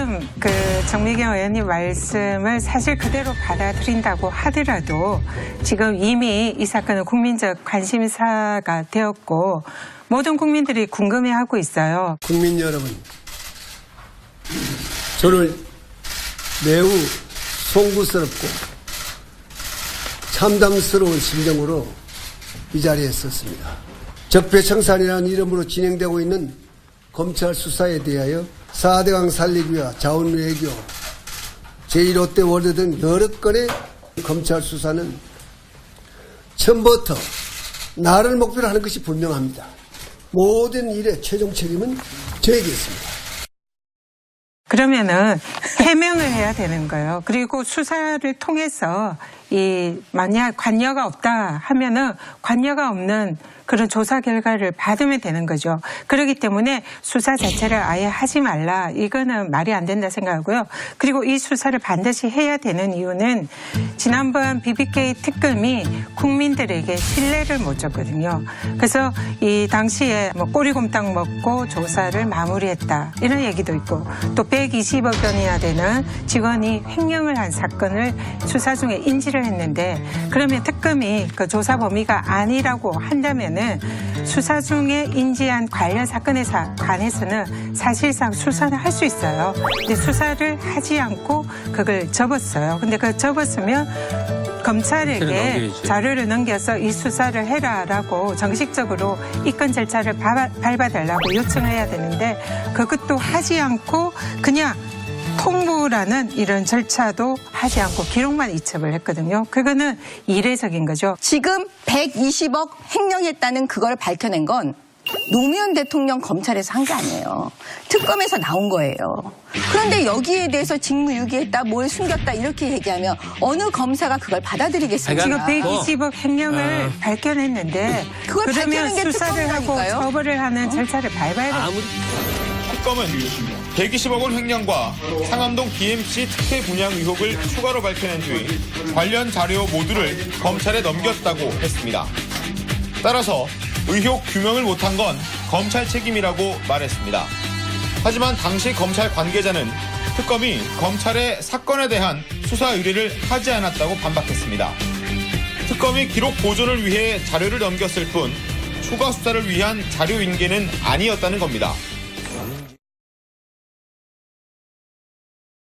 지금 그 정미경 의원님 말씀을 사실 그대로 받아들인다고 하더라도 지금 이미 이 사건은 국민적 관심사가 되었고 모든 국민들이 궁금해하고 있어요. 국민 여러분, 저는 매우 송구스럽고 참담스러운 심정으로 이 자리에 섰습니다. 적폐청산이라는 이름으로 진행되고 있는 검찰 수사에 대하여 4대강 살리기와 자원외교, 제1롯데월드 등 여러 건의 검찰 수사는 처음부터 나를 목표로 하는 것이 분명합니다. 모든 일의 최종 책임은 저에게 있습니다. 그러면은 해명을 해야 되는 거예요. 그리고 수사를 통해서 만약 관여가 없다 하면은 관여가 없는 그런 조사 결과를 받으면 되는 거죠. 그렇기 때문에 수사 자체를 아예 하지 말라. 이거는 말이 안 된다 생각하고요. 그리고 이 수사를 반드시 해야 되는 이유는 지난번 BBK 특검이 국민들에게 신뢰를 못 줬거든요. 그래서 이 당시에 꼬리곰탕 먹고 조사를 마무리했다. 이런 얘기도 있고 또 120억 원이나 되는 직원이 횡령을 한 사건을 수사 중에 인지를 했는데 그러면 특검이 그 조사 범위가 아니라고 한다면 수사 중에 인지한 관련 사건에 관해서는 사실상 수사는 할 수 있어요. 근데 수사를 하지 않고 그걸 접었어요. 근데 그걸 접었으면 검찰에게 자료를 넘겨서 이 수사를 해라라고 정식적으로 입건 절차를 밟아달라고 요청을 해야 되는데 그것도 하지 않고 그냥 통보라는 이런 절차도 하지 않고 기록만 이첩을 했거든요. 그거는 이례적인 거죠. 지금 120억 횡령했다는 그걸 밝혀낸 건 노무현 대통령 검찰에서 한 게 아니에요. 특검에서 나온 거예요. 그런데 여기에 대해서 직무유기했다, 뭘 숨겼다 이렇게 얘기하면 어느 검사가 그걸 받아들이겠습니까? 지금 120억 횡령을 밝혀냈는데 그걸 그러면 밝혀낸 게 수사를 하고 특검이라니까요? 처벌을 하는 절차를 밟아야 돼요. 특검은 120억 원 횡령과 상암동 BMC 특혜 분양 의혹을 추가로 밝혀낸 뒤 관련 자료 모두를 검찰에 넘겼다고 했습니다. 따라서 의혹 규명을 못한 건 검찰 책임이라고 말했습니다. 하지만 당시 검찰 관계자는 특검이 검찰의 사건에 대한 수사 의뢰를 하지 않았다고 반박했습니다. 특검이 기록 보존을 위해 자료를 넘겼을 뿐 추가 수사를 위한 자료 인계는 아니었다는 겁니다.